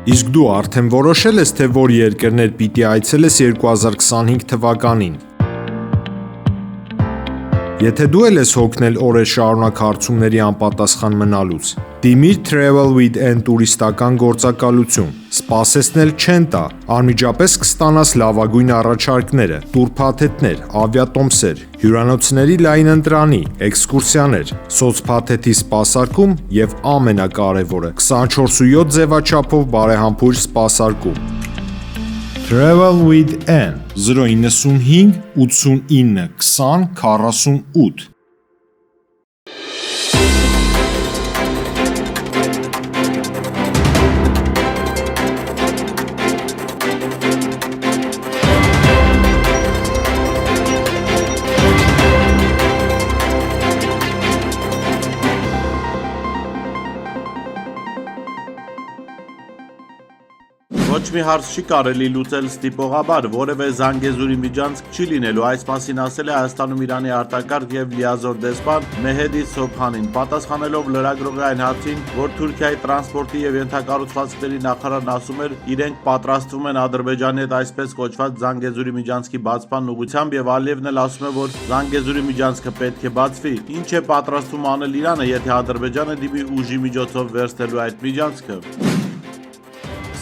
Իսկ դու արդեն որոշել ես, թե որ երկրներ պիտի այցելես 2025 թվականին։ Եթե դու էլ ես հոգնել օրեր շարունակ հարցումների անպատասխան մնալուց, դիմիր Travel with N տուրիստական գործակալություն, սպասեցնել չեն տա, անմիջապես կստանաս լավագույն առաջարկները, տուրփաթեթներ, ավիատոմսեր, հյուրանոցների լայն ընտրանի, էքսկուրսիաներ, սոցփաթեթի սպասարկում եւ ամենակարևորը 24/7 ձևաչափով բարեհամբույր սպասարկում։ Travel with N 095 89 20 48 Ոչ մի հարց չի կարելի լուծել ստիպողաբար, որևէ Զանգեզուրի միջանցք չի լինելու, այս մասին ասել է Հայաստանում Իրանի արտակարգ եւ լիազոր դեսպան Մեհդի Սոբհանին, պատասխանելով լրագրողի այն հարցին, որ Թուրքիայի տրանսպորտի եւ ենթակառուցվածքների նախարարն ասում էր, իրենք պատրաստվում են Ադրբեջանի հետ այսպես կոչված Զանգեզուրի միջանցքի բացման ուղղությամբ եւ Ալիևն էլ ասում է, որ Զանգեզուրի միջանցքը պետք է բացվի, ինչ է պատրաստվում անել Իրանը, եթե Ադրբեջանը դիմի ուժի միջոցով վերցնելու այդ միջանցքը։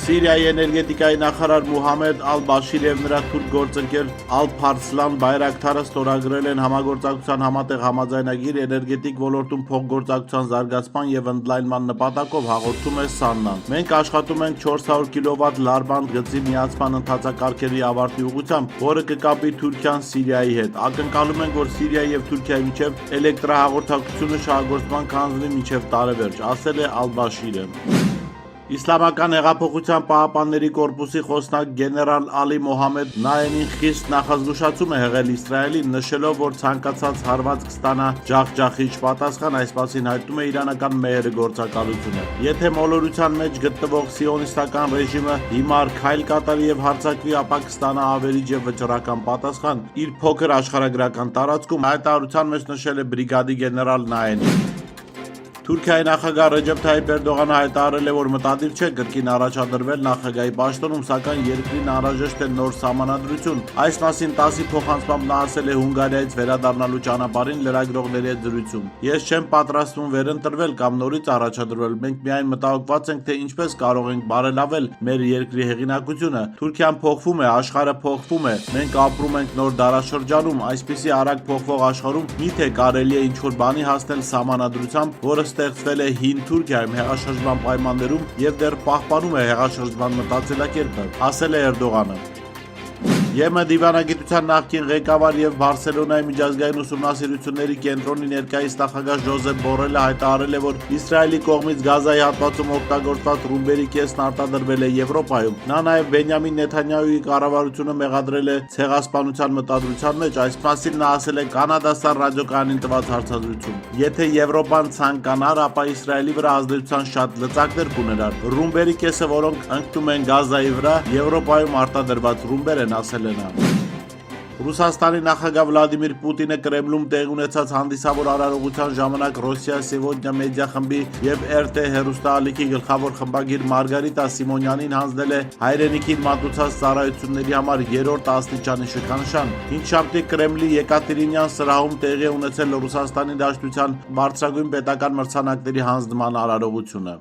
Սիրիայի էներգետիկայի նախարար Մուհամմեդ Ալ-Բաշիր եւ նրա թուրք գործընկեր Ալ-Փարսլան Բայրակթարը ստորագրել են համագործակցության համատեղ համաձայնագիր էներգետիկ ոլորտում փոխգործակցության զարգացման եւ ընդլայնման նպատակով, հաղորդում է ՍԱՆՆ-ն։ Մենք աշխատում ենք 400 կՎտ լարբանդ գծի միացման ընթացակարգերի ավարտի ուղղությամբ, որը կկապի Թուրքիան Սիրիայի հետ։ Ակնկալում ենք, որ Սիրիայի եւ Թուրքիայի միջև էլեկտրահաղորդակցությունը շահագործման կհանձնվի մինչեւ տարեվերջ, ասել է Ալ-Բաշիրը։ Իսլամական հեղափոխության պահապանների կորպուսի խոսնակ գեներալ Ալի Մոհամմեդ Նայենին խիստ նախազգուշացում է եղել Իսրայելին, նշելով, որ ցանկացած հարված կստանա ջախջախիչ պատասխան, այս մասին հայտնում է իրանական Մեհր գործակալությունը։ Եթե մոլորության մեջ գտնվող սիոնիստական ռեժիմը հիմար քայլ կատարի եւ հարձակվի, ապա կստանա ավերիչ եւ վճռական պատասխան, իր փոքր աշխարհագրական տարածքում հայտարարության մեջ նշել է բրիգադի գեներալ Նայենին։ Թուրքիայի նախագահ Ռեջեփ Թայիփ Էրդողանը հայտարարել է, որ մտադիր չէ կրկին առաջադրվել նախագահի պաշտոնում, սակայն երկրին անհրաժեշտ է նոր սահմանադրություն։ Այս մասին ՏԱՍՍ-ի փոխանցմամբ նա ասել է Հունգարիայից վերադառնալու ճանապարհին լրագրողների հետ զրույցում։ Ես չեմ պատրաստվում վերընտրվել կամ նորից առաջադրվել, մենք միայն մտահոգված ենք, թե ինչպես կարող ենք բարելավել մեր երկրի հեղինակությունը։ Թուրքիան փոխվում է, աշխարհը փոխվում է, մենք ապրում ենք նոր դարաշրջանում, այսպիսի արագ փոխվող աշխարհում միթե կարելի է ինչ-որ բանի հասնել սահմանադրությամբ, որը ստեղծվել է հին Թուրքիայում հեղաշրջման պայմաններում եւ դեռ պահպանում է հեղաշրջման մտածելակերպը, ասել է Էրդողանը։ ԵՄ դիվանագիտության նախկին ղեկավար եւ Բարսելոնայի միջազգային ուսումնասիրությունների կենտրոնի ներկայիս նախագահ Ժոզեփ Բորելը հայտարարել է, որ Իսրայելի կողմից Գազայի հատվածում օգտագործված ռումբերի կեսն արտադրվել է Եվրոպայում։ Նա նաեւ Բենյամին Նեթանյահուի կառավարությունը մեղադրել է ցեղասպանության մտադրության մեջ, այս մասին նա ասել է Կանադաստան ռադիոկայանին տված հարցազրույցում։ Եթե Եվրոպան ցանկանար, ապա Իսրայելի վրա ազդեցության շատ լծակներ կուներար։ Ռումբերի կեսը, որոնք ընկնում են Գազայի վրա, Եվրոպայում արտադրված ռումբեր են, ասել է նա։ Ռուսաստանի նախագահ Վլադիմիր Պուտինը Կրեմլում տեղի ունեցած հանդիսավոր արարողության ժամանակ Ռոսիա Սևոդնյա մեդիա խմբի եւ RT հեռուստաալիքի գլխավոր խմբագիր Մարգարիտա Սիմոնյանին հանձնել է հայրենիքին մատուցած ծառայությունների համար 3-րդ աստիճանի շքանշան։ Հինգշաբթի Կրեմլի Եկատերինյան սրահում տեղի ունեցել Ռուսաստանի Դաշնության բարձրագույն պետական մրցանակների հանձնման արարողությունը։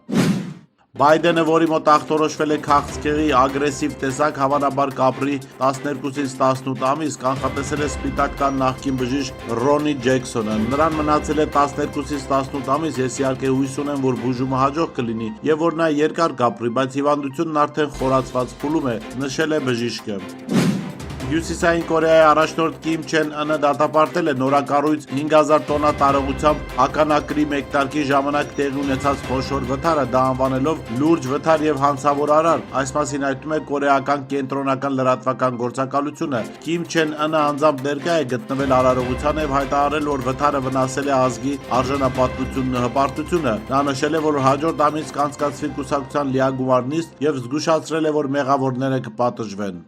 Բայդենը, որի մոտ ախտորոշվել է քաղցկեղի ագրեսիվ տեսակ, հավանաբար կապրի 12-ից 18 ամիս, կանխատեսել է Սպիտակ տան նախկին բժիշկ Ռոնի Ջեքսոնը։ Նրան մնացել է 12-ից 18 ամիս, ես իհարկե հույս ունեմ, որ բուժումը հաջող կլինի եւ որ նա երկար կապրի, բայց հիվանդությունն արդեն խորացված փուլում է, նշել է բժիշկը։ Հյուսիսային Կորեայի առաջնորդ Կիմ Չեն Ընը դատապարտել է նորակառույց 5000 տոննա տարողությամբ ականակրի մեկնարկի ժամանակ տեղի ունեցած խոշոր վթարը, դա անվանելով լուրջ վթար եւ հանցավոր արար։ Այս մասին հայտնում է կորեական կենտրոնական լրատվական գործակալությունը։ Կիմ Չեն Ընը անձամբ ներկա է գտնվել արարողությանը եւ հայտարարել, որ վթարը վնասել է ազգի արժանապատվությունն ու հպարտությունը։ Նա նշել է, որ հաջորդ ամիս կանցկացվի կուսակցության լիագումար նիստ եւ զգուշացրել է, որ մեղավորները կպատժվեն։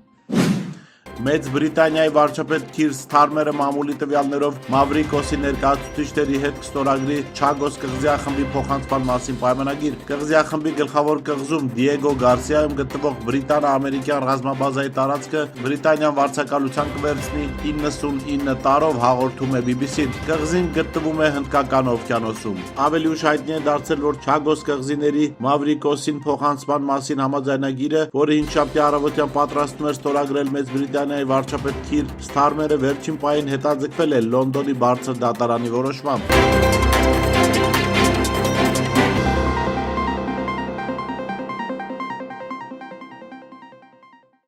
Մեծ Բրիտանիայի վարչապետ Քիր Սթարմերը մամուլի տվյալներով Մավրիկոսի ներկայացուցիչների հետ կստորագրի Չագոս կղզիախմբի փոխանցման մասին պայմանագիր։ Կղզիախմբի գլխավոր կղզում Դիեգո Գարսիայում գտնվող բրիտանա-ամերիկյան ռազմաբազայի տարածքը Բրիտանիան վարձակալության կվերցնի 99 տարով, հաղորդում է BBC-ն։ Կղզին գտնվում է Հնդկական օվկիանոսում։ Ավելի ուշ հայտնի է դարձել, որ Չագոս կղզիների Մավրիկոսին փոխանցման մասին համաձայնագիրը, որը հինգշաբթի առավոտյան պատրաստում էր ստորագրել Մեծ Բրիտանիայի վարչապետ Քիր Սթարմերը, վերջին պահին հետաձգվել է Լոնդոնի բարձր դատարանի որոշմամբ։